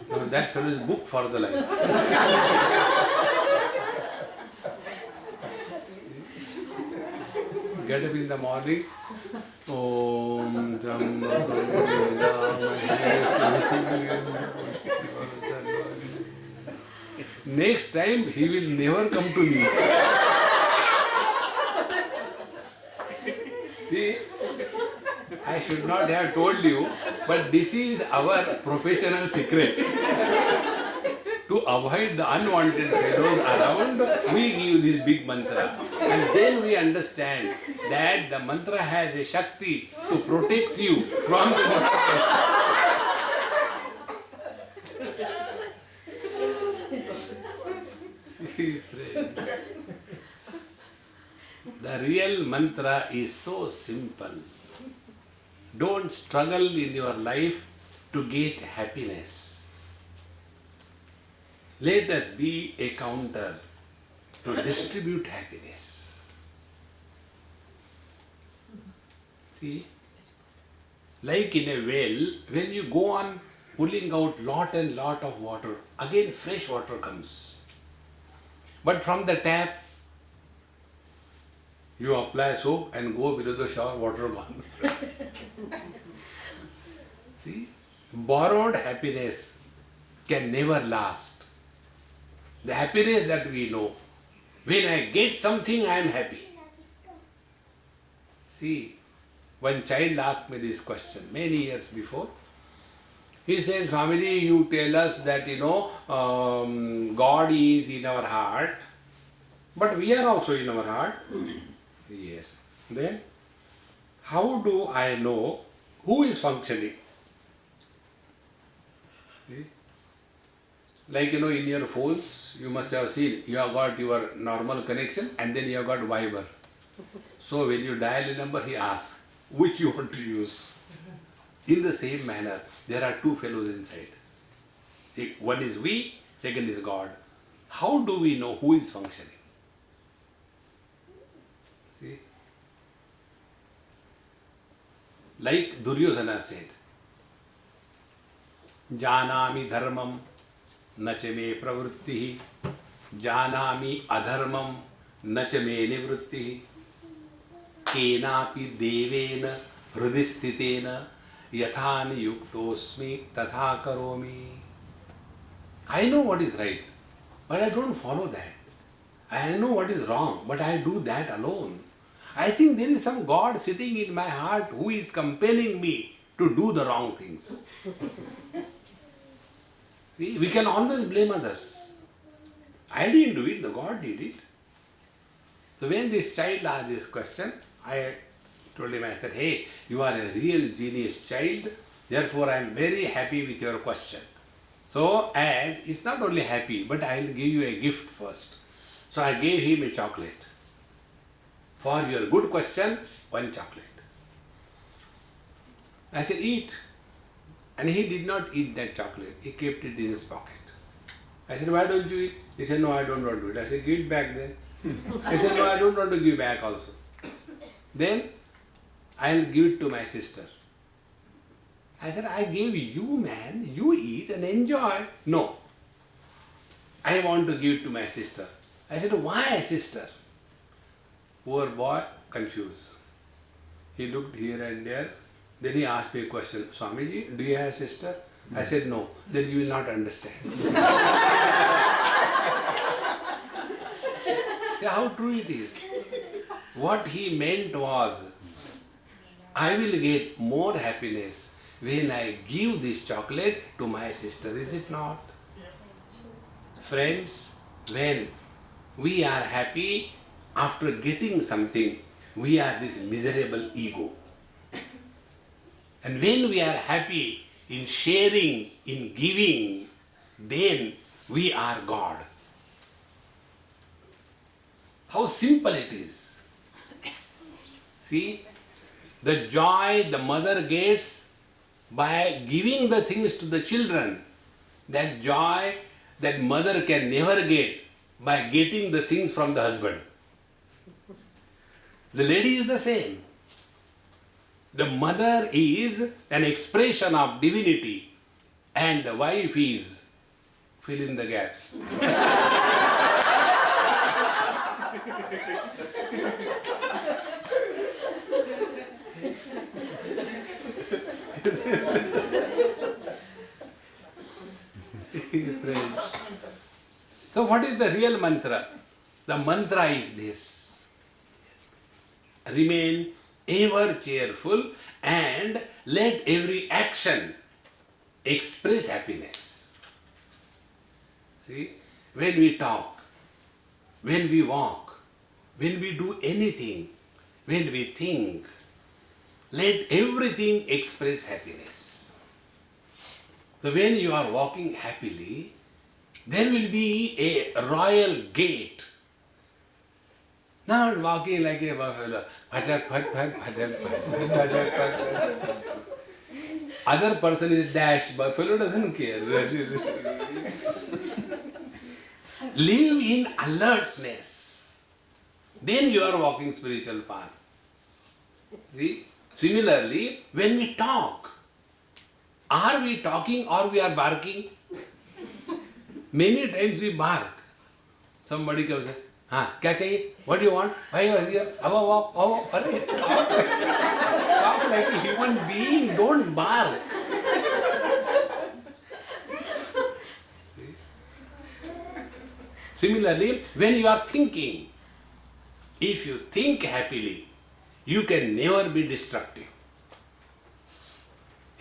Now that fellow is booked for the life. Get up in the morning. Om Next time he will never come to me. See, I should not have told you, but this is our professional secret. To avoid the unwanted fellows around, we give this big mantra. And then we understand that the mantra has a Shakti to protect you from the disturbance. The real mantra is so simple. Don't struggle in your life to get happiness. Let us be a counter to distribute happiness. See, like in a well, when you go on pulling out lot and lot of water, again fresh water comes. But from the tap, you apply soap and go below the shower, water gone. See, borrowed happiness can never last. The happiness that we know, when I get something, I am happy. See, one child asked me this question many years before. He said, Swamiji, you tell us that, God is in our heart, but we are also in our heart. Yes. Then, how do I know who is functioning? See? Like, in your phones, you must have seen, you have got your normal connection and then you have got Viber. So when you dial a number, he asks, which you want to use? In the same manner, there are two fellows inside. One is we, second is God. How do we know who is functioning? See? Like Duryodhana said, Janami dharmam nacha me pravrittihi, Janami adharmam nacha me nivrittihi, Kenapi devena hridisthitena yathani yuktosmi tatha karomi. I know what is right, but I don't follow that. I know what is wrong, but I do that alone. I think there is some God sitting in my heart who is compelling me to do the wrong things. See, we can always blame others. I didn't do it, the God did it. So when this child asked this question, I told him, I said, hey, you are a real genius child, therefore I am very happy with your question. So, and it's not only happy, but I will give you a gift first. So I gave him a chocolate. For your good question, one chocolate. I said, eat. And he did not eat that chocolate. He kept it in his pocket. I said, why don't you eat? He said, no, I don't want to eat. I said, give it back then. I said, no, I don't want to give back also. Then, I'll give it to my sister. I said, I gave you, man. You eat and enjoy. No. I want to give it to my sister. I said, why sister? Poor boy, confused. He looked here and there. Then he asked me a question, Swamiji, do you have a sister? I said, no. Then you will not understand. See how true it is. What he meant was, I will get more happiness when I give this chocolate to my sister, is it not? Friends, when we are happy after getting something, we are this miserable ego. And when we are happy in sharing, in giving, then we are God. How simple it is. See, the joy the mother gets by giving the things to the children, that joy that mother can never get by getting the things from the husband. The lady is the same. The mother is an expression of divinity and the wife is fill in the gaps. So what is the real mantra? The mantra is this: remain ever cheerful and let every action express happiness. See, when we talk, when we walk, when we do anything, when we think, let everything express happiness. So when you are walking happily, there will be a royal gate. Not walking like a buffalo. Other person is dash, buffalo doesn't care. Live in alertness. Then you are walking spiritual path. See? Similarly, when we talk, are we talking or we are barking? Many times we bark. Somebody comes and says, kya chahiye? What do you want? Why you are here? Talk like a human being, don't bark. Similarly, when you are thinking, if you think happily, you can never be destructive.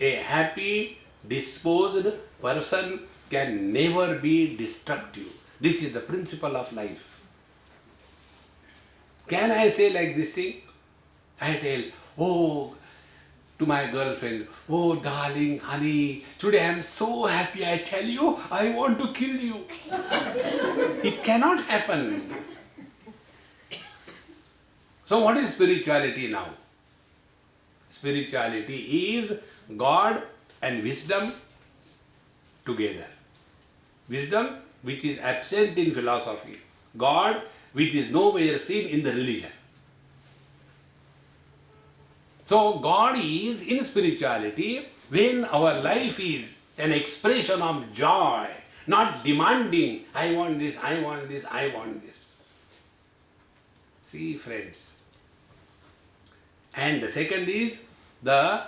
A happy, disposed person can never be destructive. This is the principle of life. Can I say like this thing? I tell, to my girlfriend, oh darling, honey, today I am so happy, I tell you, I want to kill you. It cannot happen. So what is spirituality now? Spirituality is God and wisdom together. Wisdom which is absent in philosophy. God which is nowhere seen in the religion. So God is in spirituality when our life is an expression of joy, not demanding, I want this, I want this, I want this. See, friends. And the second is the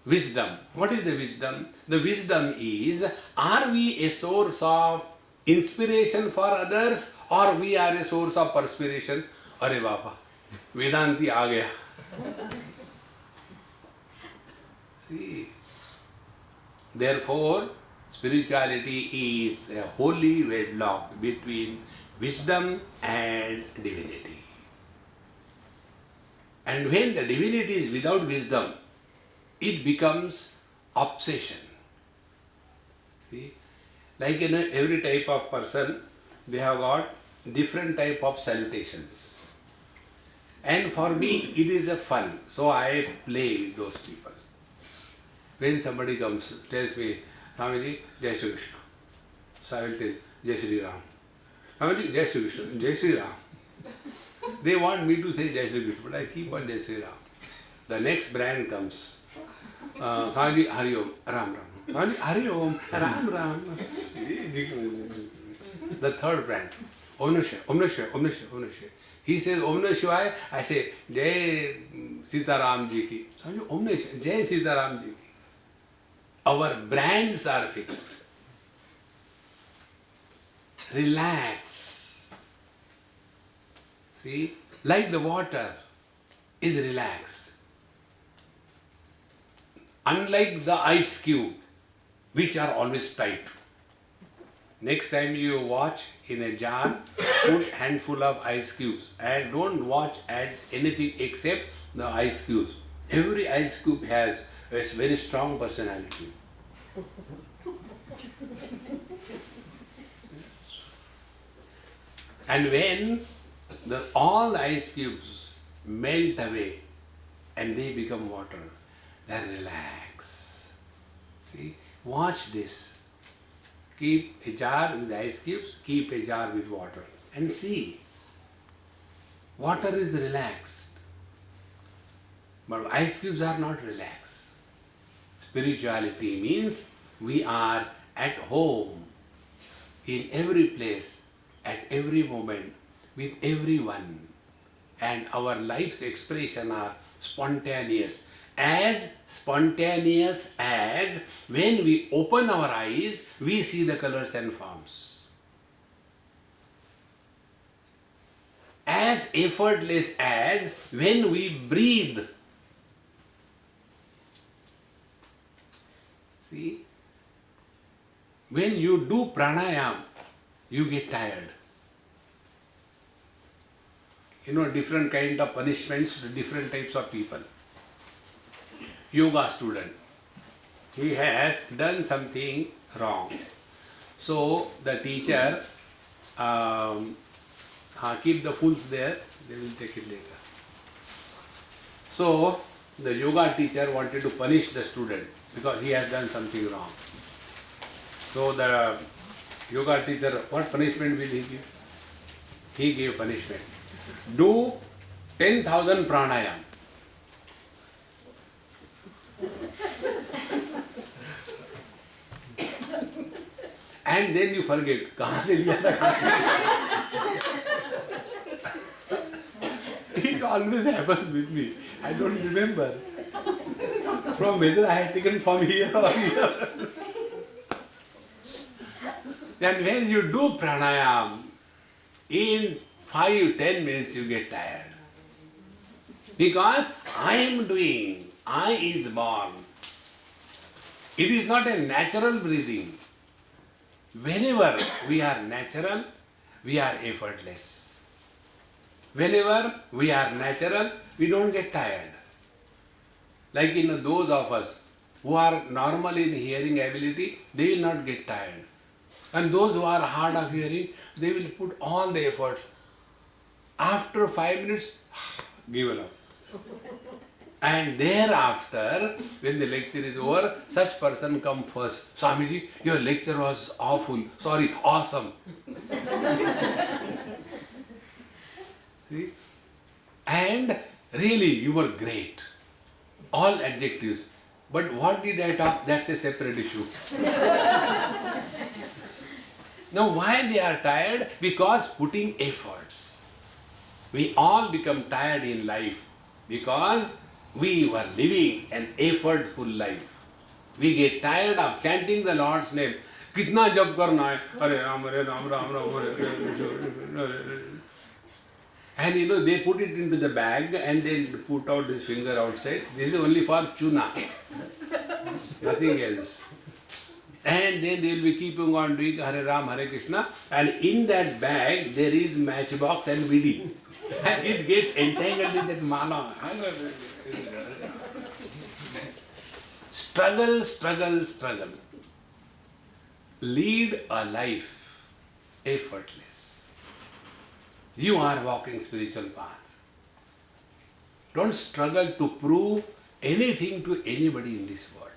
wisdom. What is the wisdom? The wisdom is, are we a source of inspiration for others or we are a source of perspiration? Arey Baba, Vedanti aa gaya. See, therefore, spirituality is a holy wedlock between wisdom and divinity. And when the divinity is without wisdom, it becomes obsession. See, like in every type of person, they have got different type of salutations. And for me, it is a fun, so I play with those people. When somebody comes, tells me, Swamiji, Jai Shri Krishna. So I will tell, Jai Shri Ram. Swamiji, Jai Shri Krishna, Jai Shri Ram. They want me to say Jai Shri Krishna, but I keep on Jai Shri Ram. The next brand comes. Swamiji, Hari Om, Ram Ram. Swamiji, Hari Om, Ram Ram. The third brand, Om Namah Shivaya, Om Namah Shivaya, Om Namah Shivaya, Om Namah Shivaya. He says Om Namah Shivaya, I say Jai Sita Ram Ji ki. Swamiji, Om Namah Shivaya, Jai Sita Ram Ji ki. Our brands are fixed. Relax. See, like the water is relaxed. Unlike the ice cube, which are always tight. Next time you watch in a jar, put handful of ice cubes and don't watch add anything except the ice cubes. Every ice cube has a very strong personality. And when all the ice cubes melt away and they become water, they are relaxed. See, watch this. Keep a jar with ice cubes, keep a jar with water and see. Water is relaxed, but ice cubes are not relaxed. Spirituality means we are at home, in every place, at every moment, with everyone. And our life's expression are spontaneous as when we open our eyes, we see the colors and forms. As effortless as when we breathe. See, when you do pranayam, you get tired. You know, different kind of punishments to different types of people. Yoga student, he has done something wrong. So the teacher, keep the fools there, they will take it later. So the yoga teacher wanted to punish the student because he has done something wrong. So the yoga teacher, what punishment will he give? He gave punishment. Do 10,000 pranayam. And then you forget. कहाँ से लिया था? It always happens with me. I don't remember. From whether I had taken from here or here. And when you do pranayam, in 5-10 minutes you get tired. Because I am doing, I is born. It is not a natural breathing. Whenever we are natural, we are effortless. Whenever we are natural, we don't get tired. Like those of us who are normal in hearing ability, they will not get tired. And those who are hard of hearing, they will put all the efforts. After 5 minutes, given up. And thereafter, when the lecture is over, such person come first. Swamiji, your lecture was awful. Sorry, awesome. See? And really, you were great. All adjectives. But what did I talk? That's a separate issue. Now, why they are tired? Because putting efforts. We all become tired in life because we were living an effortful life. We get tired of chanting the Lord's name. Kitna jap karna hai? Hare Ram, Hare Ram, Ram Ram, Hare. And they put it into the bag and then put out this finger outside. This is only for tuna. Nothing else. And then they will be keeping on doing Hare Ram, Hare Krishna. And in that bag there is matchbox and bidi. And it gets entangled in that mala. Struggle, struggle, struggle. Lead a life effortless. You are walking spiritual path. Don't struggle to prove anything to anybody in this world.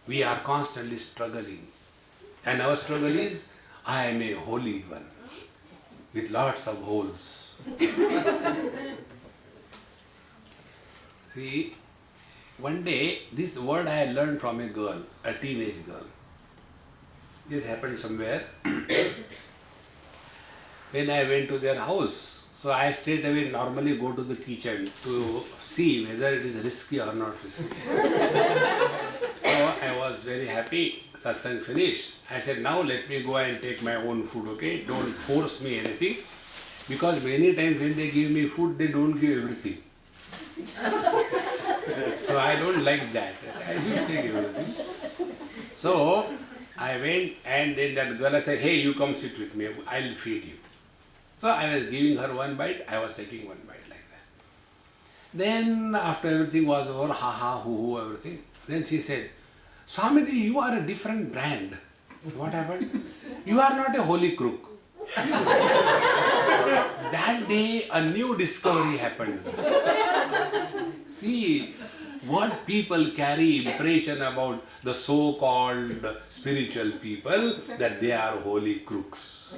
We are constantly struggling. And our struggle is, I am a holy one with lots of holes. See, one day, this word I learned from a girl, a teenage girl. This happened somewhere. When I went to their house, so I straight away normally go to the kitchen to see whether it is risky or not risky. So I was very happy. Satsang finished. I said, now let me go and take my own food, okay? Don't force me anything. Because many times when they give me food, they don't give everything. So I don't like that. I will take everything. So I went and then that girl said, hey, you come sit with me. I'll feed you. So I was giving her one bite. I was taking one bite like that. Then after everything was over, ha ha, hoo, everything. Then she said, Swamiji, you are a different brand. What happened? You are not a holy crook. That day, a new discovery happened. See, what people carry impression about the so-called spiritual people, that they are holy crooks.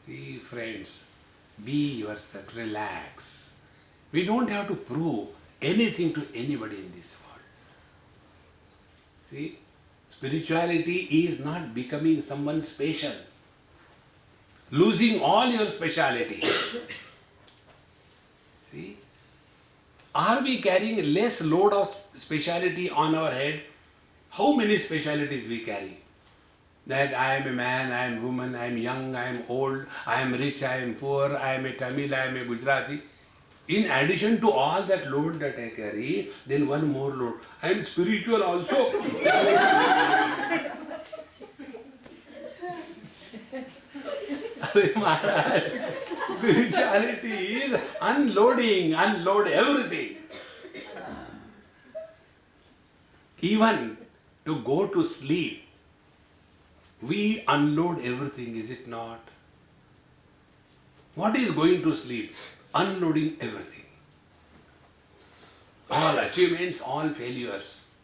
See, friends, be yourself, relax. We don't have to prove anything to anybody in this world. See, spirituality is not becoming someone special, losing all your speciality. See, are we carrying less load of speciality on our head? How many specialities we carry? That I am a man, I am woman, I am young, I am old, I am rich, I am poor, I am a Tamil, I am a Gujarati. In addition to all that load that I carry, then one more load. I am spiritual also. Arey Maharaj, spirituality is unload everything. Even to go to sleep, we unload everything, is it not? What is going to sleep? Unloading everything. All achievements, all failures,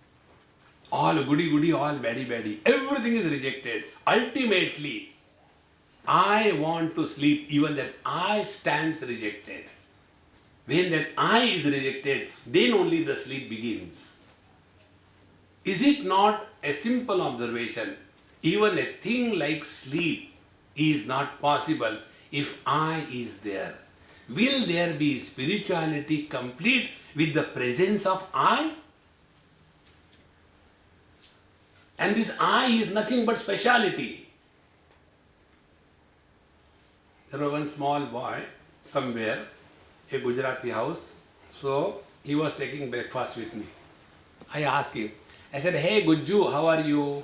all goody, all badi. Everything is rejected. Ultimately, I want to sleep, even that I stands rejected. When that I is rejected, then only the sleep begins. Is it not a simple observation? Even a thing like sleep is not possible if I is there. Will there be spirituality complete with the presence of I? And this I is nothing but speciality. There was one small boy somewhere, a Gujarati house, so he was taking breakfast with me. I asked him, I said, hey Gujju, how are you?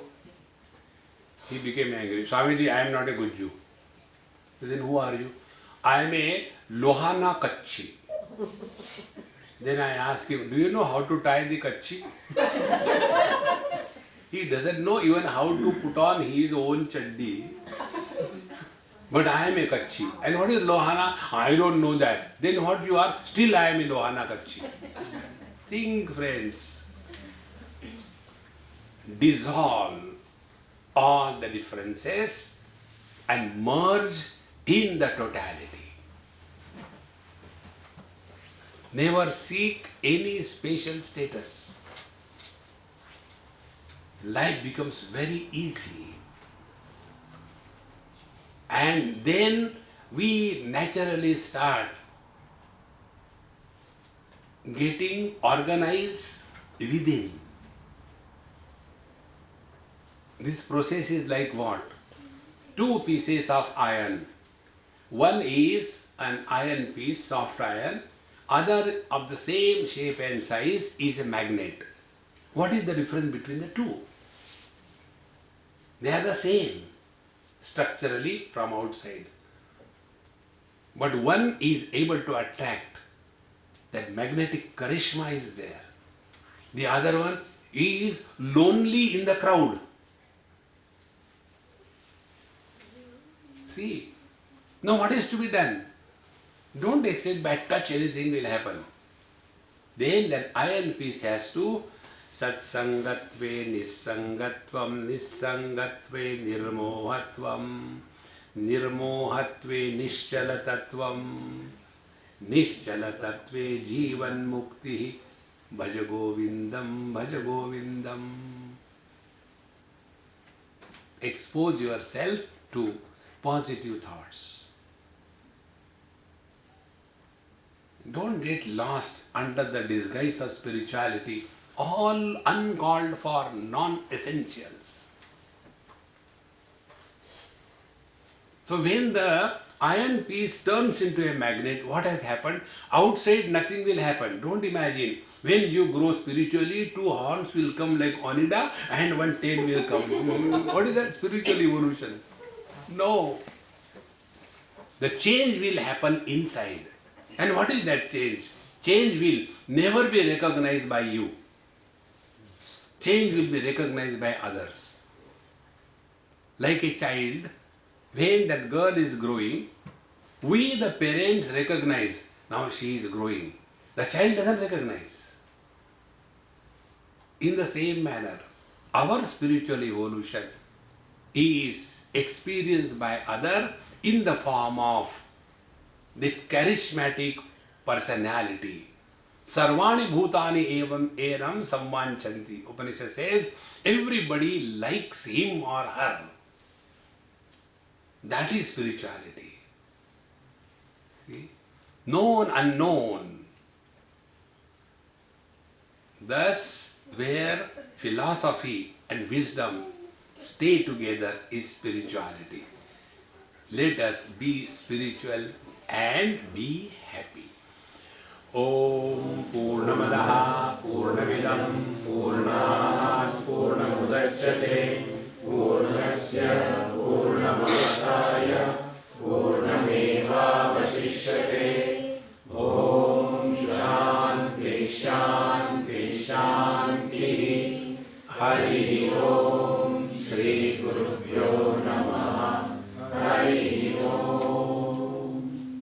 He became angry. Swamiji, I am not a Gujju. Then who are you? I am a Lohana Kachchi. Then I asked him, do you know how to tie the Kachchi? He doesn't know even how to put on his own chaddi. But I am a Kachchi. And what is Lohana? I don't know that. Then what you are? Still I am a Lohana Kachchi. Think, friends. Dissolve all the differences and merge in the totality. Never seek any special status. Life becomes very easy. And then we naturally start getting organized within. This process is like what? Two pieces of iron. One is an iron piece, soft iron. Other of the same shape and size is a magnet. What is the difference between the two? They are the same structurally from outside. But one is able to attract. That magnetic charisma is there. The other one is lonely in the crowd. See, now what is to be done? Don't accept by touch anything will happen. Then that iron piece has to satsangatve nissangatvam, nissangatve nirmohatvam, nirmohatve nischalatatvam, nischalatatve jivan mukti, bhaja govindam, bhaja govindam. Expose yourself to positive thoughts. Don't get lost under the disguise of spirituality, all uncalled for non-essentials. So when the iron piece turns into a magnet, what has happened? Outside nothing will happen. Don't imagine. When you grow spiritually, two horns will come like Onida and one tail will come. What is that spiritual evolution? No. The change will happen inside. And what is that change? Change will never be recognized by you. Change will be recognized by others. Like a child, when that girl is growing, we the parents recognize, now she is growing. The child doesn't recognize. In the same manner, our spiritual evolution is experienced by other in the form of the charismatic personality. Sarvani bhutani evam eram samvanchanti. Upanishad says everybody likes him or her. That is spirituality. See? Known, unknown. Thus, where philosophy and wisdom stay together is spirituality. Let us be spiritual and be happy. Om Purnamadaha Purnamidam Purnat Purnamudachyate Purnasya Purnamadaya